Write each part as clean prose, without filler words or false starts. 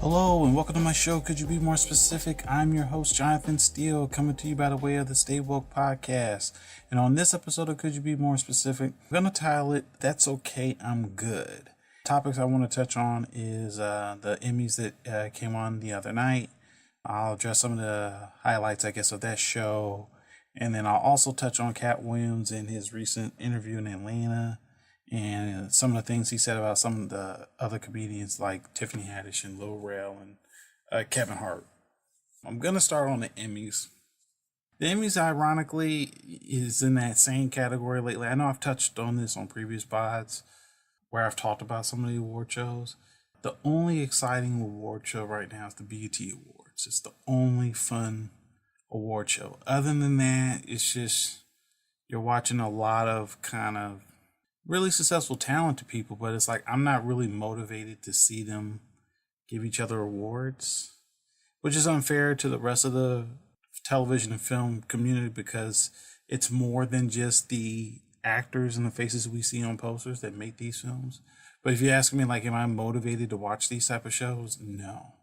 Hello and welcome to my show. Could you be more specific? I'm your host, Jonathan Steele, coming to you by the way of the Stay Woke podcast. And on this episode of Could You Be More Specific, I'm going to title it, That's Okay, I'm Good. Topics I want to touch on is the Emmys that came on the other night. I'll address some of the highlights, I guess, of that show. And then I'll also touch on Katt Williams and his recent interview in Atlanta, and some of the things he said about some of the other comedians like Tiffany Haddish and Lil Rel and Kevin Hart. I'm going to start on the Emmys. The Emmys, ironically, is in that same category lately. I know I've touched on this on previous pods where I've talked about some of the award shows. The only exciting award show right now is the BET Awards. It's the only fun award show. Other than that, it's just you're watching a lot of kind of really successful, talented people, but it's like I'm not really motivated to see them give each other awards, which is unfair to the rest of the television and film community because it's more than just the actors and the faces we see on posters that make these films. But if you ask me, like, am I motivated to watch these type of shows? No.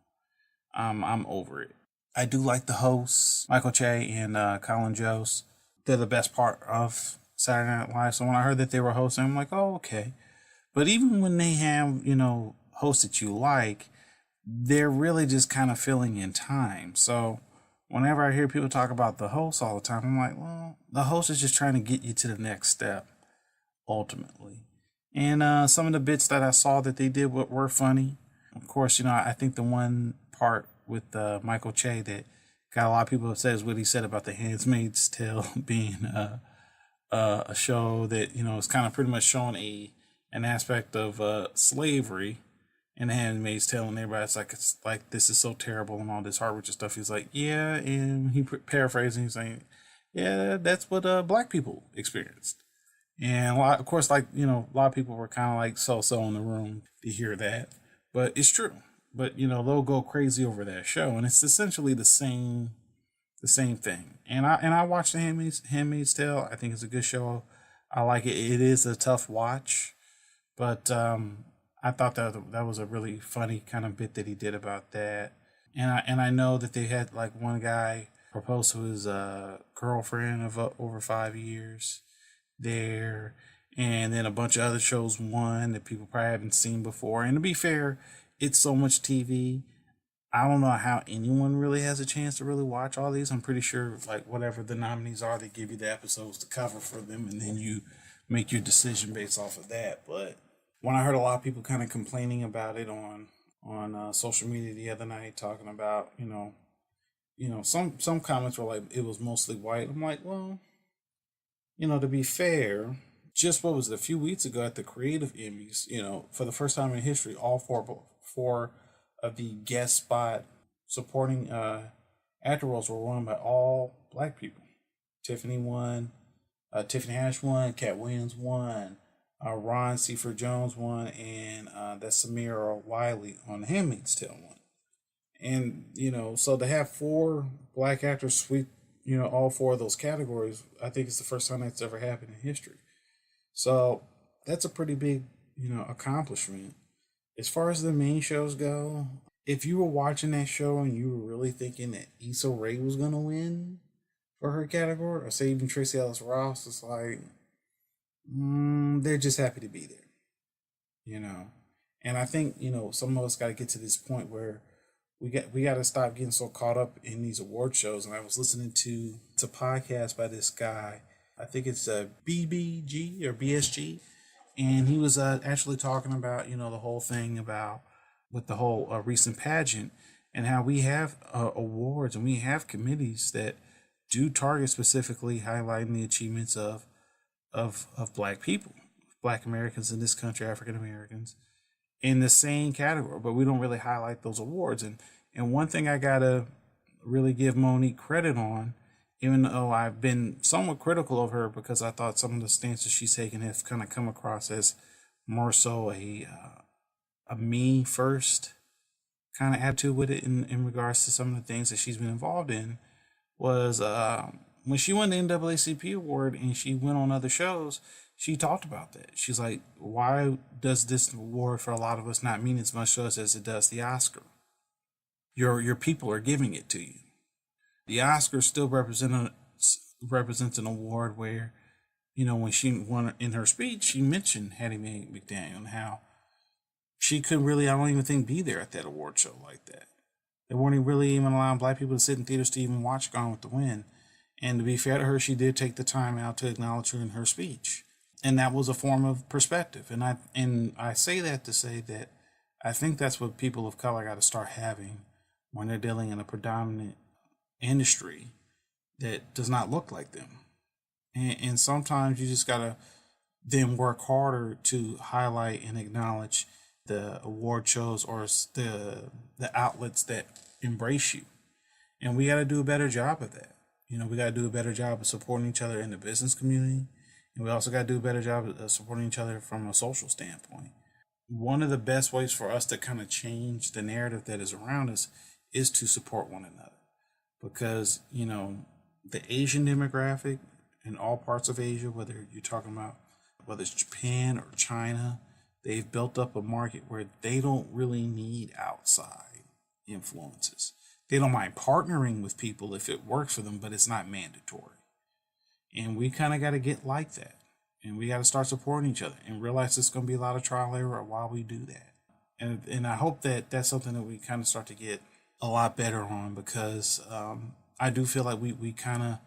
I'm over it. I do like the hosts, Michael Che and Colin Jost. They're the best part of Saturday Night Live. So when I heard that they were hosting, I'm like, oh, okay. But even when they have, hosts that you like, they're really just kind of filling in time. So whenever I hear people talk about the host all the time, I'm like, well, the host is just trying to get you to the next step, ultimately. And some of the bits that I saw that they did were funny. Of course, I think the one part with Michael Che that got a lot of people upset is what he said about The Handmaid's Tale being a show that is kind of pretty much showing an aspect of slavery in The Handmaid's Tale, and everybody's like, it's like this is so terrible and all this heart-wrenching stuff. He's like, yeah, and he paraphrasing, he's saying, yeah, that's what black people experienced. And a lot of people were kind of like so in the room to hear that, but it's true. But they'll go crazy over that show, and it's essentially the same thing. And I watched The Handmaid's Tale. I think it's a good show. I like it. It is a tough watch, but I thought that was a really funny kind of bit that he did about that. And I know that they had like one guy propose to his girlfriend of over 5 years there, and then a bunch of other shows won that people probably haven't seen before. And to be fair, it's so much TV. I don't know how anyone really has a chance to really watch all these. I'm pretty sure like whatever the nominees are, they give you the episodes to cover for them, and then you make your decision based off of that. But when I heard a lot of people kind of complaining about it on social media the other night, talking about some comments were like it was mostly white. I'm like, well, to be fair, just what was it, a few weeks ago at the Creative Emmys, for the first time in history, all four of the guest spot supporting actor roles were won by all black people. Tiffany won, Tiffany Haddish won, Katt Williams won, Ron Seaford Jones won, and that's Samira Wiley on The Handmaid's Tale won. And so to have four black actors sweep all four of those categories, I think it's the first time that's ever happened in history. So that's a pretty big accomplishment. As far as the main shows go, if you were watching that show and you were really thinking that Issa Rae was going to win for her category, or say even Tracee Ellis Ross, it's like, they're just happy to be there, And I think, some of us got to get to this point where we got to stop getting so caught up in these award shows. And I was listening to a podcast by this guy, I think it's BBG or BSG. And he was actually talking about, the whole thing about with the whole recent pageant and how we have awards and we have committees that do target specifically highlighting the achievements of black people, black Americans in this country, African Americans in the same category, but we don't really highlight those awards. And one thing I gotta really give Monique credit on, even though I've been somewhat critical of her because I thought some of the stances she's taken have kind of come across as more so a me first kind of attitude with it in regards to some of the things that she's been involved in, was when she won the NAACP award and she went on other shows, she talked about that. She's like, why does this award for a lot of us not mean as much to us as it does the Oscar? your people are giving it to you. The Oscars still represents an award where, when she won in her speech, she mentioned Hattie Mae McDaniel and how she could really, I don't even think, be there at that award show like that. They weren't really even allowing black people to sit in theaters to even watch Gone with the Wind. And to be fair to her, she did take the time out to acknowledge her in her speech. And that was a form of perspective. And I say that to say that I think that's what people of color got to start having when they're dealing in a predominant industry that does not look like them. And sometimes you just got to then work harder to highlight and acknowledge the award shows or the outlets that embrace you. And we got to do a better job of that. We got to do a better job of supporting each other in the business community. And we also got to do a better job of supporting each other from a social standpoint. One of the best ways for us to kind of change the narrative that is around us is to support one another. Because, the Asian demographic in all parts of Asia, whether it's Japan or China, they've built up a market where they don't really need outside influences. They don't mind partnering with people if it works for them, but it's not mandatory. And we kind of got to get like that. And we got to start supporting each other and realize there's going to be a lot of trial and error while we do that. And I hope that that's something that we kind of start to get a lot better on, because I do feel like we kind of,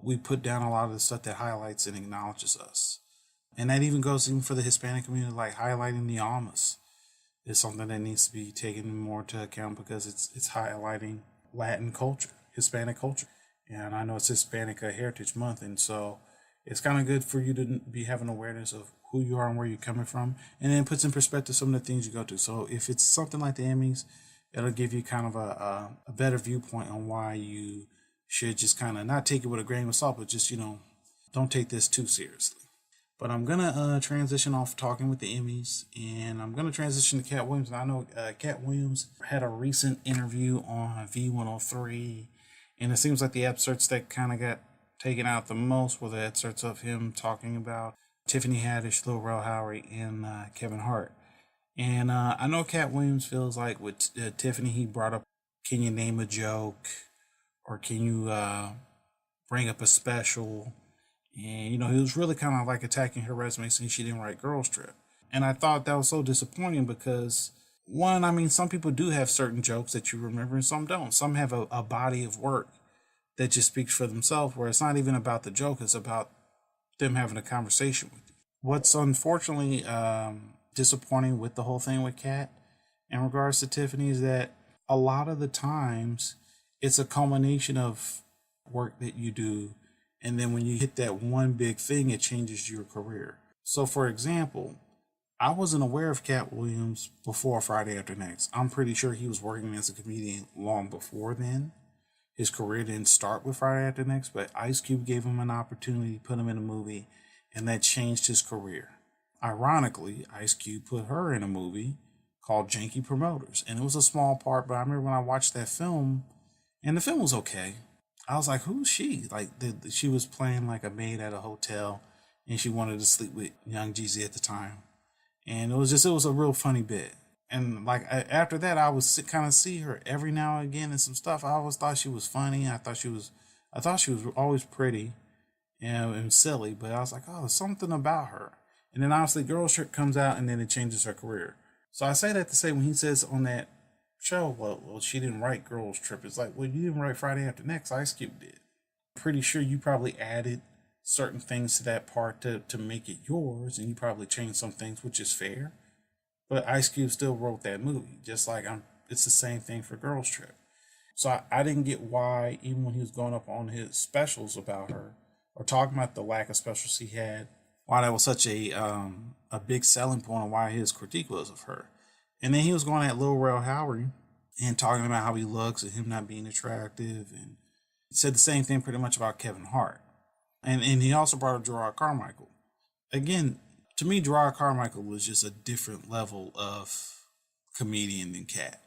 we put down a lot of the stuff that highlights and acknowledges us. And that even goes even for the Hispanic community, like highlighting the almas is something that needs to be taken more into account, because it's highlighting Latin culture, Hispanic culture. And I know it's Hispanic Heritage Month, and so it's kind of good for you to be having awareness of who you are and where you're coming from, and then puts in perspective some of the things you go to. So if it's something like the Emmys, it'll give you kind of a better viewpoint on why you should just kind of not take it with a grain of salt, but just, don't take this too seriously. But I'm going to transition off talking with the Emmys, and I'm going to transition to Katt Williams. And I know Katt Williams had a recent interview on V103, and it seems like the excerpts that kind of got taken out the most were the excerpts of him talking about Tiffany Haddish, Lil Rel Howery, and Kevin Hart. And I know Katt Williams feels like with Tiffany, he brought up, can you name a joke? Or can you bring up a special? And, he was really kind of like attacking her resume, saying she didn't write Girls Trip. And I thought that was so disappointing because, one, some people do have certain jokes that you remember and some don't. Some have a body of work that just speaks for themselves, where it's not even about the joke, it's about them having a conversation with you. What's unfortunately disappointing with the whole thing with Katt in regards to Tiffany is that a lot of the times it's a culmination of work that you do, and then when you hit that one big thing, it changes your career. So for example, I wasn't aware of Katt Williams before Friday After Next. I'm pretty sure he was working as a comedian long before then. His career didn't start with Friday After Next, but Ice Cube gave him an opportunity, put him in a movie, and that changed his career. Ironically, Ice Cube put her in a movie called Janky Promoters, and it was a small part, but I remember when I watched that film, and the film was okay. I was like, who's she? Like, she was playing like a maid at a hotel, and she wanted to sleep with Young Jeezy at the time. And it was a real funny bit. And like after that, I would kind of see her every now and again in some stuff. I always thought she was funny. I thought she was always pretty and silly. But I was like, oh, there's something about her. And then obviously Girls Trip comes out, and then it changes her career. So I say that to say when he says on that show, well, she didn't write Girls Trip. It's like, well, you didn't write Friday After Next. Ice Cube did. Pretty sure you probably added certain things to that part to make it yours, and you probably changed some things, which is fair. But Ice Cube still wrote that movie, just like it's the same thing for Girls Trip. So I didn't get why, even when he was going up on his specials about her, or talking about the lack of specials he had, why that was such a big selling point on why his critique was of her. And then he was going at Lil Rel Howery and talking about how he looks and him not being attractive, and he said the same thing pretty much about Kevin Hart. And he also brought up Gerard Carmichael. Again, to me, Gerard Carmichael was just a different level of comedian than Katt.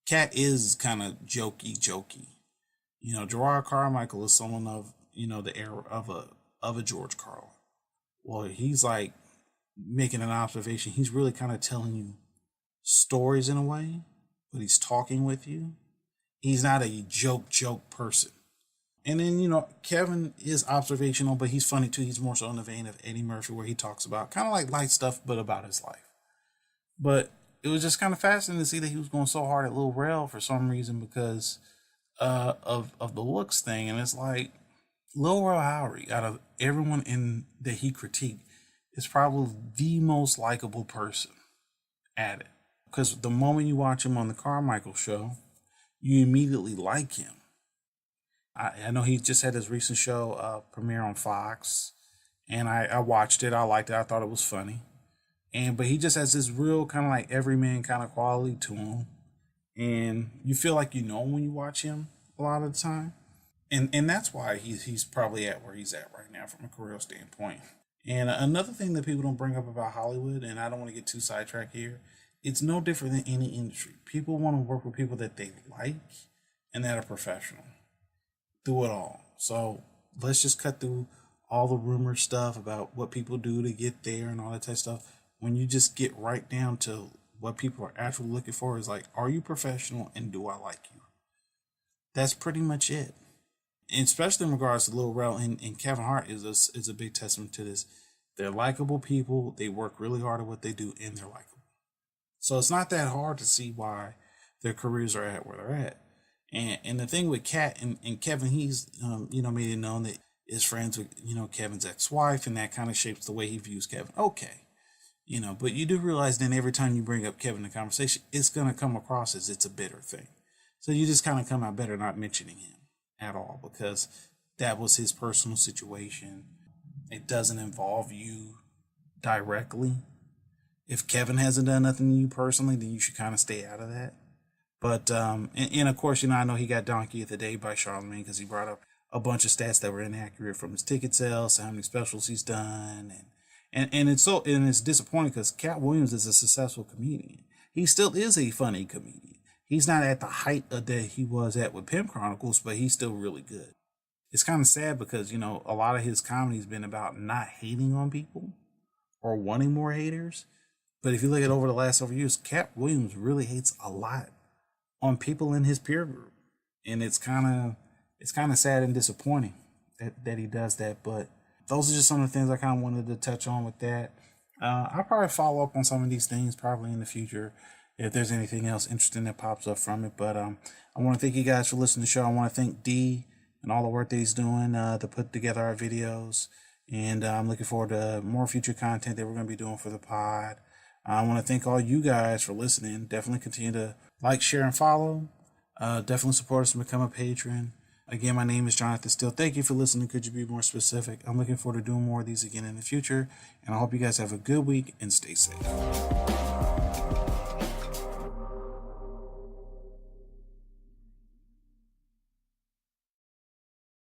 Katt is kind of jokey. Gerard Carmichael is someone of, the era of a George Carlin. Well, he's like making an observation. He's really kind of telling you stories in a way, but he's talking with you. He's not a joke person. And then, you know, Kevin is observational, but he's funny too. He's more so in the vein of Eddie Murphy, where he talks about kind of like light stuff, but about his life. But it was just kind of fascinating to see that he was going so hard at Lil Rel for some reason because of the looks thing. And it's like Lil Rel Howery, out of everyone that he critiqued, is probably the most likable person at it. Because the moment you watch him on the Carmichael show, you immediately like him. I know he just had his recent show premiere on Fox, and I watched it. I liked it. I thought it was funny. But he just has this real kind of like everyman kind of quality to him. And you feel like you know when you watch him a lot of the time. And that's why he's probably at where he's at right now from a career standpoint. And another thing that people don't bring up about Hollywood, and I don't want to get too sidetracked here, it's no different than any industry. People want to work with people that they like and that are professional. Through it all. So let's just cut through all the rumor stuff about what people do to get there and all that type of stuff. When you just get right down to what people are actually looking for, is like, are you professional and do I like you? That's pretty much it. And especially in regards to Lil Rel and Kevin Hart is a big testament to this. They're likable people. They work really hard at what they do, and they're likable. So it's not that hard to see why their careers are at where they're at. And the thing with Katt and Kevin, he's, made it known that is friends with, Kevin's ex-wife, and that kind of shapes the way he views Kevin. Okay. But you do realize then every time you bring up Kevin in the conversation, it's going to come across as it's a bitter thing. So you just kind of come out better not mentioning him at all, because that was his personal situation. It doesn't involve you directly. If Kevin hasn't done nothing to you personally, then you should kind of stay out of that. But, and of course, I know he got Donkey of the Day by Charlamagne because he brought up a bunch of stats that were inaccurate from his ticket sales to how many specials he's done. And it's disappointing because Katt Williams is a successful comedian. He still is a funny comedian. He's not at the height of that he was at with Pimp Chronicles, but he's still really good. It's kind of sad because, a lot of his comedy has been about not hating on people or wanting more haters. But if you look at over the last several years, Katt Williams really hates a lot on people in his peer group, and it's kind of sad and disappointing that he does that. But those are just some of the things I kind of wanted to touch on with that. I'll probably follow up on some of these things probably in the future if there's anything else interesting that pops up from it. But I want to thank you guys for listening to the show. I want to thank D and all the work that he's doing to put together our videos, and I'm looking forward to more future content that we're going to be doing for the pod. I want to thank all you guys for listening. Definitely continue to like, share, and follow. Definitely support us and become a patron. Again, my name is Jonathan Steele. Thank you for listening. Could you be more specific? I'm looking forward to doing more of these again in the future. And I hope you guys have a good week and stay safe.